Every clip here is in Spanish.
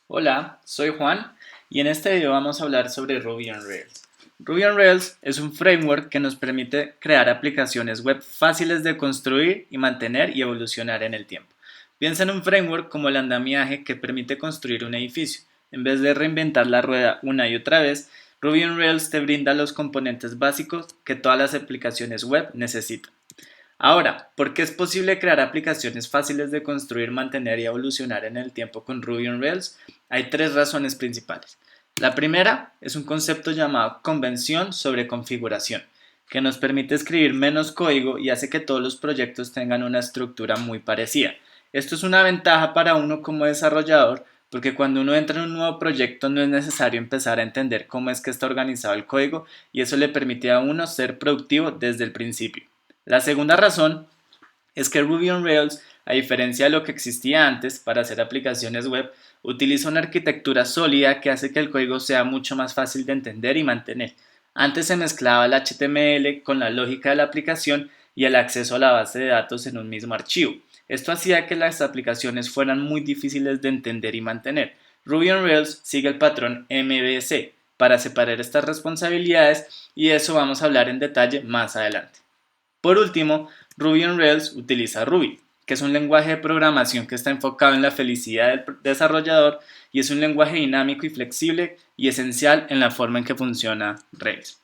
Hola, soy Juan y en este video vamos a hablar sobre Ruby on Rails. Ruby on Rails es un framework que nos permite crear aplicaciones web fáciles de construir y mantener y evolucionar en el tiempo. Piensa en un framework como el andamiaje que permite construir un edificio. En vez de reinventar la rueda una y otra vez, Ruby on Rails te brinda los componentes básicos que todas las aplicaciones web necesitan. Ahora, ¿por qué es posible crear aplicaciones fáciles de construir, mantener y evolucionar en el tiempo con Ruby on Rails? Hay tres razones principales. La primera es un concepto llamado convención sobre configuración, que nos permite escribir menos código y hace que todos los proyectos tengan una estructura muy parecida. Esto es una ventaja para uno como desarrollador, porque cuando uno entra en un nuevo proyecto no es necesario empezar a entender cómo es que está organizado el código y eso le permite a uno ser productivo desde el principio. La segunda razón es que Ruby on Rails, a diferencia de lo que existía antes para hacer aplicaciones web, utiliza una arquitectura sólida que hace que el código sea mucho más fácil de entender y mantener. Antes se mezclaba el HTML con la lógica de la aplicación y el acceso a la base de datos en un mismo archivo. Esto hacía que las aplicaciones fueran muy difíciles de entender y mantener. Ruby on Rails sigue el patrón MVC para separar estas responsabilidades y de eso vamos a hablar en detalle más adelante. Por último, Ruby on Rails utiliza Ruby, que es un lenguaje de programación que está enfocado en la felicidad del desarrollador y es un lenguaje dinámico y flexible y esencial en la forma en que funciona Rails.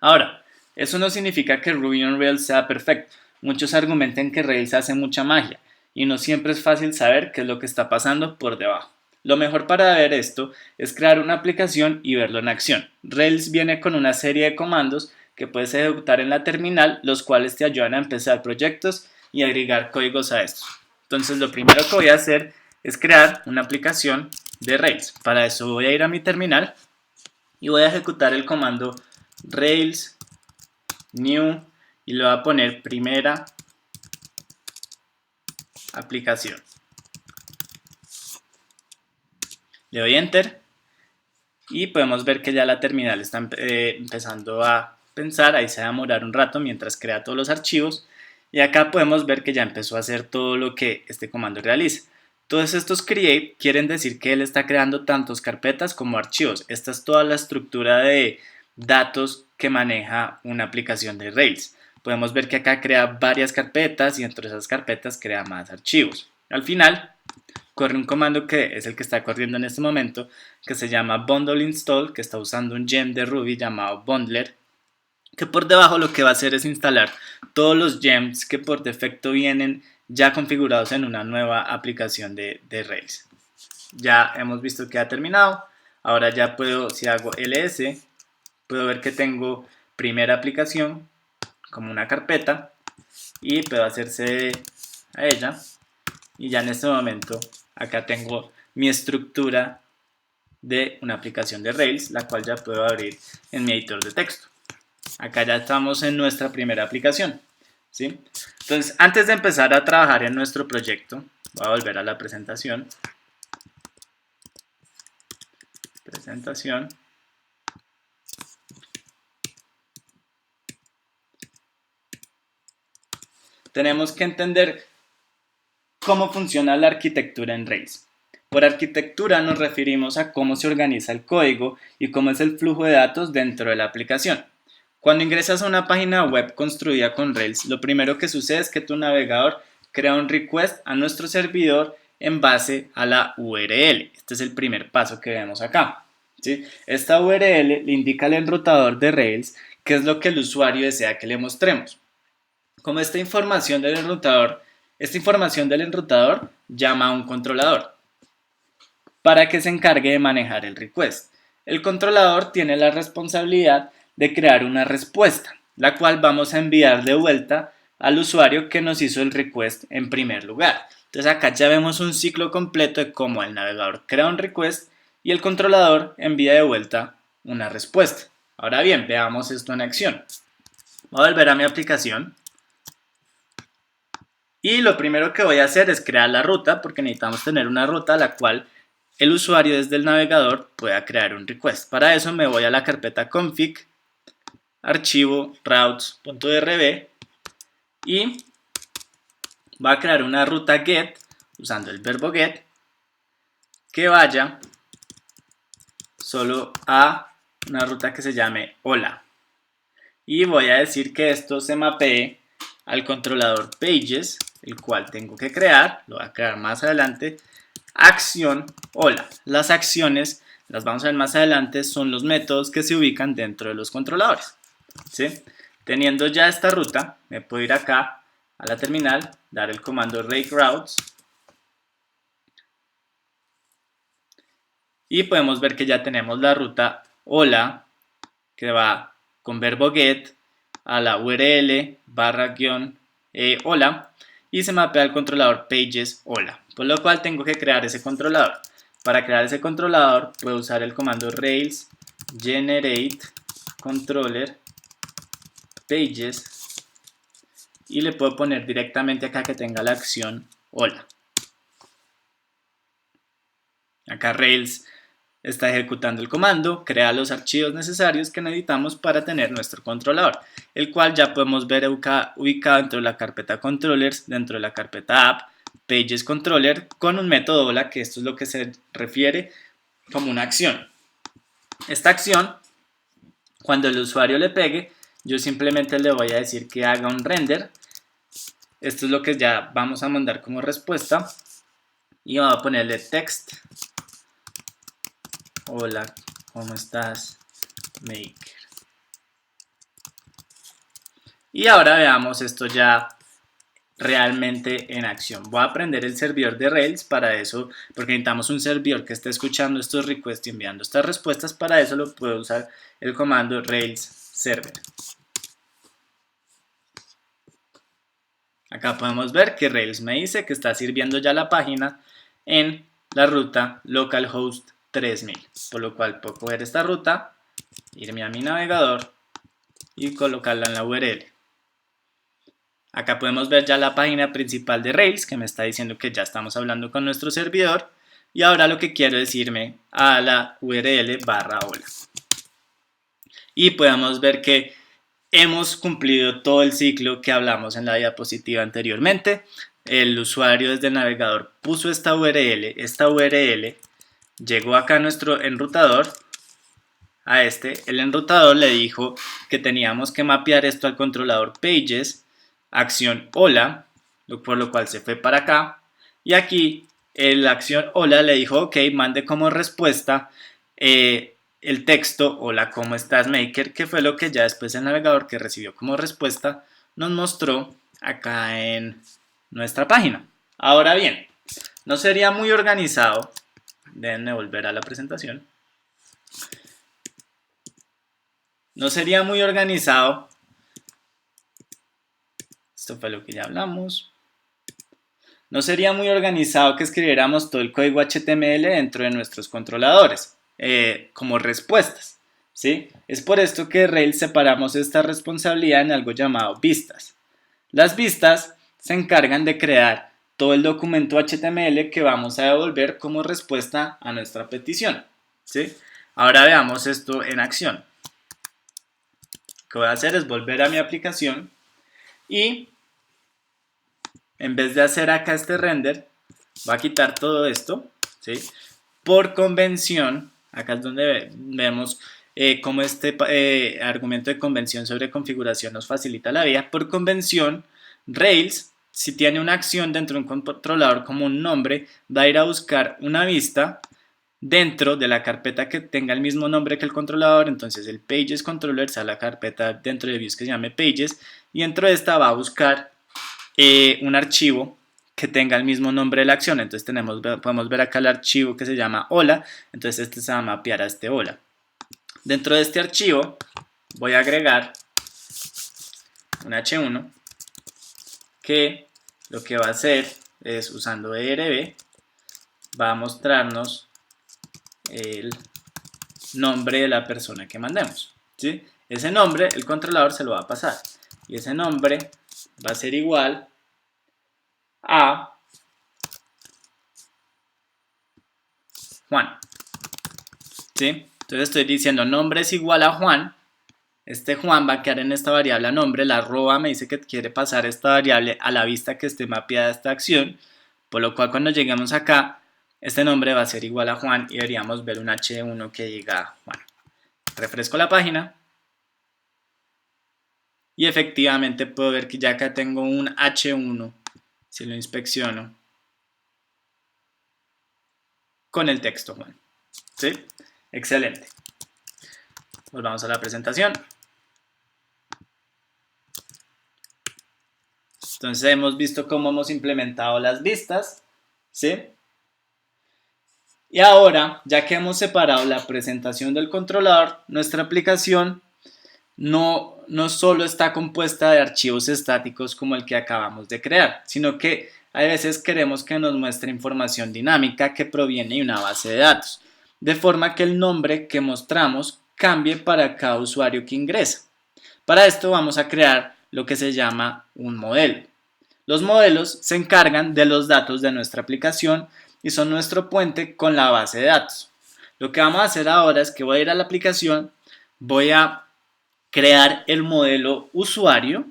Ahora, eso no significa que Ruby on Rails sea perfecto. Muchos argumentan que Rails hace mucha magia y no siempre es fácil saber qué es lo que está pasando por debajo. Lo mejor para ver esto es crear una aplicación y verlo en acción. Rails viene con una serie de comandos que puedes ejecutar en la terminal, los cuales te ayudan a empezar proyectos y agregar códigos a estos. Entonces, lo primero que voy a hacer es crear una aplicación de Rails. Para eso voy a ir a mi terminal y voy a ejecutar el comando Rails new y le voy a poner primera aplicación. Le doy enter y podemos ver que ya la terminal está empezando a pensar. Ahí se va a demorar un rato mientras crea todos los archivos y acá podemos ver que ya empezó a hacer todo lo que este comando realiza. Todos estos create quieren decir que él está creando tantos carpetas como archivos. Esta es toda la estructura de datos que maneja una aplicación de Rails. Podemos ver que acá crea varias carpetas y entre esas carpetas crea más archivos. Al final corre un comando que es el que está corriendo en este momento, que se llama bundle install, que está usando un gem de Ruby llamado bundler, que por debajo lo que va a hacer es instalar todos los gems que por defecto vienen ya configurados en una nueva aplicación de Rails. Ya hemos visto que ha terminado. Ahora ya puedo, si hago ls, puedo ver que tengo primera aplicación como una carpeta y puedo hacerse a ella. Y ya en este momento acá tengo mi estructura de una aplicación de Rails, la cual ya puedo abrir en mi editor de texto. Acá ya estamos en nuestra primera aplicación, ¿sí? Entonces, antes de empezar a trabajar en nuestro proyecto, voy a volver a la presentación. Tenemos que entender cómo funciona la arquitectura en Rails. Por arquitectura nos referimos a cómo se organiza el código y cómo es el flujo de datos dentro de la aplicación. Cuando ingresas a una página web construida con Rails, lo primero que sucede es que tu navegador crea un request a nuestro servidor en base a la URL. Este es el primer paso que vemos acá, ¿sí? Esta URL le indica al enrutador de Rails qué es lo que el usuario desea que le mostremos. Como esta información del enrutador llama a un controlador para que se encargue de manejar el request. El controlador tiene la responsabilidad de crear una respuesta, la cual vamos a enviar de vuelta al usuario que nos hizo el request en primer lugar. Entonces acá ya vemos un ciclo completo de cómo el navegador crea un request y el controlador envía de vuelta una respuesta. Ahora bien, veamos esto en acción. Voy a volver a mi aplicación. Y lo primero que voy a hacer es crear la ruta, porque necesitamos tener una ruta a la cual el usuario desde el navegador pueda crear un request. Para eso me voy a la carpeta config, archivo routes.rb y voy a crear una ruta get usando el verbo get que vaya solo a una ruta que se llame hola. Y voy a decir que esto se mapee al controlador pages, el cual tengo que crear, lo voy a crear más adelante, acción hola. Las acciones, las vamos a ver más adelante, son los métodos que se ubican dentro de los controladores, ¿sí? Teniendo ya esta ruta, me puedo ir acá a la terminal, dar el comando rake routes y podemos ver que ya tenemos la ruta hola que va con verbo get a la URL barra guión hola y se mapea al controlador pages hola, por lo cual tengo que crear ese controlador. Para crear ese controlador puedo usar el comando rails generate controller pages y le puedo poner directamente acá que tenga la acción hola. Acá Rails está ejecutando el comando, crea los archivos necesarios que necesitamos para tener nuestro controlador, el cual ya podemos ver ubicado dentro de la carpeta controllers, dentro de la carpeta app, pages controller, con un método hola, que esto es lo que se refiere como una acción. Esta acción, cuando el usuario le pegue, yo simplemente le voy a decir que haga un render. Esto es lo que ya vamos a mandar como respuesta y vamos a ponerle text. Hola, ¿cómo estás, Maker? Y ahora veamos esto ya realmente en acción. Voy a aprender el servidor de Rails para eso, porque necesitamos un servidor que esté escuchando estos requests y enviando estas respuestas. Para eso lo puedo usar el comando Rails server. Acá podemos ver que Rails me dice que está sirviendo ya la página en la ruta localhost 3000, por lo cual puedo coger esta ruta, irme a mi navegador y colocarla en la URL. Acá podemos ver ya la página principal de Rails que me está diciendo que ya estamos hablando con nuestro servidor y ahora lo que quiero es irme a la URL barra hola. Y podemos ver que hemos cumplido todo el ciclo que hablamos en la diapositiva anteriormente. El usuario desde el navegador puso esta URL llegó acá a nuestro enrutador, el enrutador le dijo que teníamos que mapear esto al controlador pages, acción hola, por lo cual se fue para acá, y aquí la acción hola le dijo ok, mande como respuesta el texto hola, ¿cómo estás, Maker? Que fue lo que ya después el navegador que recibió como respuesta nos mostró acá en nuestra página. Ahora bien, no sería muy organizado, déjenme volver a la presentación, no sería muy organizado, esto fue lo que ya hablamos, no sería muy organizado que escribiéramos todo el código HTML dentro de nuestros controladores como respuestas, ¿sí? Es por esto que Rails separamos esta responsabilidad en algo llamado vistas. Las vistas se encargan de crear todo el documento HTML que vamos a devolver como respuesta a nuestra petición, ¿sí? Ahora veamos esto en acción. Lo que voy a hacer es volver a mi aplicación y en vez de hacer acá este render, voy a quitar todo esto, ¿sí? Por convención, acá es donde vemos cómo este argumento de convención sobre configuración nos facilita la vida. Por convención, Rails, si tiene una acción dentro de un controlador como un nombre, va a ir a buscar una vista dentro de la carpeta que tenga el mismo nombre que el controlador. Entonces el pages controller será la carpeta dentro de views que se llame pages y dentro de esta va a buscar un archivo que tenga el mismo nombre de la acción. Entonces podemos ver acá el archivo que se llama hola, entonces este se va a mapear a este hola. Dentro de este archivo voy a agregar un h1 que lo que va a hacer es, usando ERB, va a mostrarnos el nombre de la persona que mandemos, ¿sí? Ese nombre el controlador se lo va a pasar y ese nombre va a ser igual a Juan, ¿sí? Entonces estoy diciendo nombre es igual a Juan. Este Juan va a quedar en esta variable a nombre. La arroba me dice que quiere pasar esta variable a la vista que esté mapeada esta acción, por lo cual cuando lleguemos acá este nombre va a ser igual a Juan y deberíamos ver un H1 que diga Juan. Refresco la página y efectivamente puedo ver que ya acá tengo un H1, si lo inspecciono, con el texto Juan. ¿Sí? Excelente. Volvamos a la presentación. Entonces hemos visto cómo hemos implementado las vistas, ¿sí? Y ahora, ya que hemos separado la presentación del controlador, nuestra aplicación no solo está compuesta de archivos estáticos como el que acabamos de crear, sino que a veces queremos que nos muestre información dinámica que proviene de una base de datos, de forma que el nombre que mostramos cambie para cada usuario que ingresa. Para esto vamos a crear lo que se llama un modelo. Los modelos se encargan de los datos de nuestra aplicación y son nuestro puente con la base de datos. Lo que vamos a hacer ahora es que voy a ir a la aplicación, voy a crear el modelo usuario,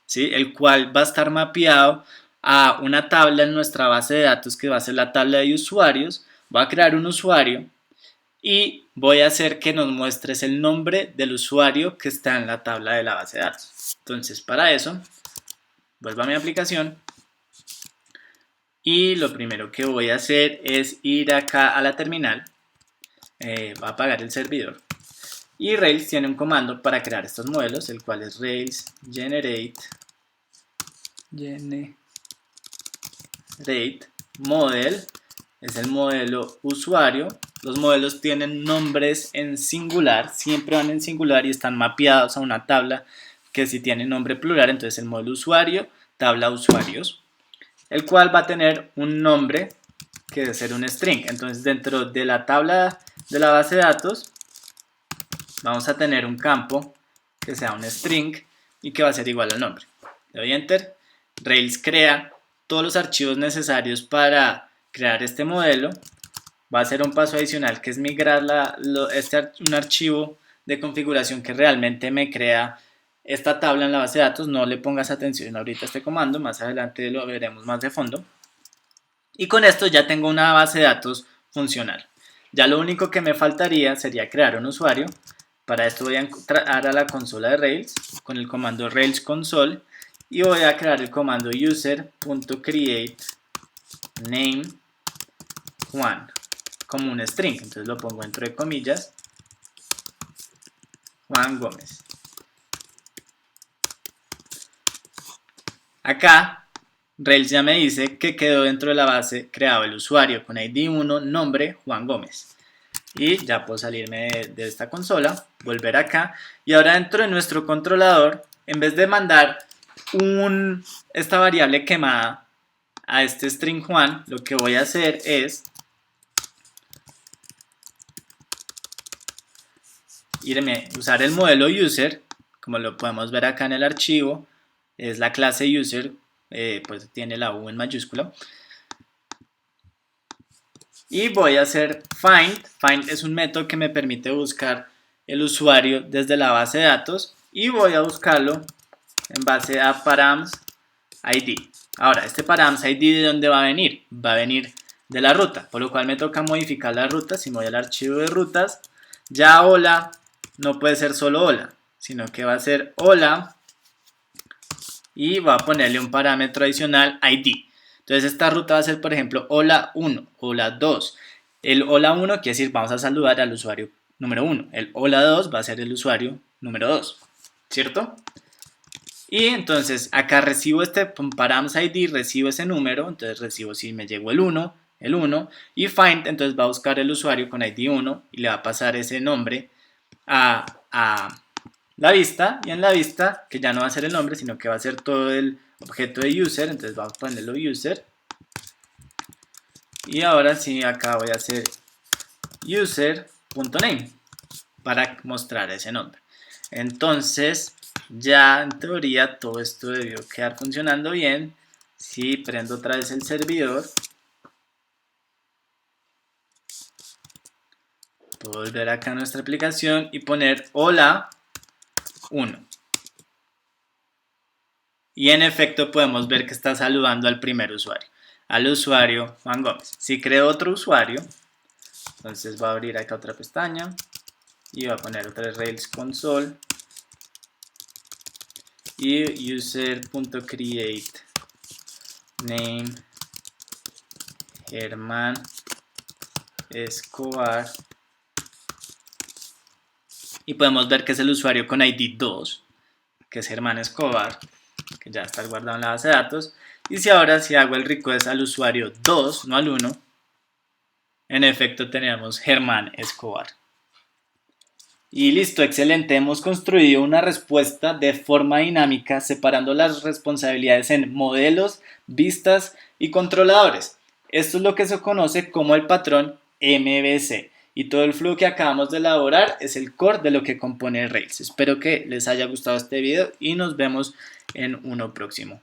¿sí? El cual va a estar mapeado a una tabla en nuestra base de datos que va a ser la tabla de usuarios. Voy a crear un usuario y voy a hacer que nos muestres el nombre del usuario que está en la tabla de la base de datos. Entonces, para eso, vuelvo a mi aplicación y lo primero que voy a hacer es ir acá a la terminal, va a apagar el servidor y Rails tiene un comando para crear estos modelos, el cual es Rails generate model, es el modelo usuario. Los modelos tienen nombres en singular, siempre van en singular y están mapeados a una tabla que si tiene nombre plural, entonces el modelo usuario, tabla usuarios, el cual va a tener un nombre que debe ser un string. Entonces dentro de la tabla de la base de datos vamos a tener un campo que sea un string y que va a ser igual al nombre. Le doy enter, Rails crea todos los archivos necesarios para crear este modelo. Va a ser un paso adicional que es migrar un archivo de configuración que realmente me crea esta tabla en la base de datos. No le pongas atención ahorita a este comando, más adelante lo veremos más de fondo. Y con esto ya tengo una base de datos funcional. Ya lo único que me faltaría sería crear un usuario. Para esto voy a entrar a la consola de Rails con el comando Rails console y voy a crear el comando user.create name Juan como un string. Entonces lo pongo entre comillas, Juan Gómez. Acá Rails ya me dice que quedó dentro de la base creado el usuario con ID 1, nombre Juan Gómez. Y ya puedo salirme de esta consola, volver acá y ahora dentro de nuestro controlador, en vez de mandar esta variable quemada a este string Juan, lo que voy a hacer es usar el modelo user, como lo podemos ver acá en el archivo, es la clase user, pues tiene la U en mayúscula. Y voy a hacer find. Find es un método que me permite buscar el usuario desde la base de datos y voy a buscarlo en base a params id. Ahora, este params id ¿de dónde va a venir? Va a venir de la ruta, por lo cual me toca modificar la ruta. Si me voy al archivo de rutas, ya hola no puede ser solo hola, sino que va a ser hola y va a ponerle un parámetro adicional id. Entonces esta ruta va a ser, por ejemplo, hola 1, hola 2. El hola 1 quiere decir vamos a saludar al usuario número 1. El hola 2 va a ser el usuario número 2, ¿cierto? Y entonces acá recibo este params id, recibo ese número, entonces recibo si me llegó el 1, y find entonces va a buscar el usuario con id 1 y le va a pasar ese nombre a la vista, y en la vista, que ya no va a ser el nombre, sino que va a ser todo el objeto de user, entonces vamos a ponerlo user. Y ahora sí, acá voy a hacer user.name para mostrar ese nombre. Entonces, ya en teoría todo esto debió quedar funcionando bien. Si prendo otra vez el servidor, puedo volver acá a nuestra aplicación y poner hola 1. Y en efecto podemos ver que está saludando al primer usuario. al usuario Juan Gómez. Si creo otro usuario, entonces voy a abrir acá otra pestaña y voy a poner otra vez Rails console y user.create name Germán Escobar y podemos ver que es el usuario con ID 2, que es Germán Escobar, que ya está guardado en la base de datos. Y si ahora si hago el request al usuario 2, no al 1, en efecto tenemos Germán Escobar. Y listo, excelente. Hemos construido una respuesta de forma dinámica separando las responsabilidades en modelos, vistas y controladores. Esto es lo que se conoce como el patrón MVC. Y todo el flujo que acabamos de elaborar es el core de lo que compone Rails. Espero que les haya gustado este video y nos vemos en uno próximo.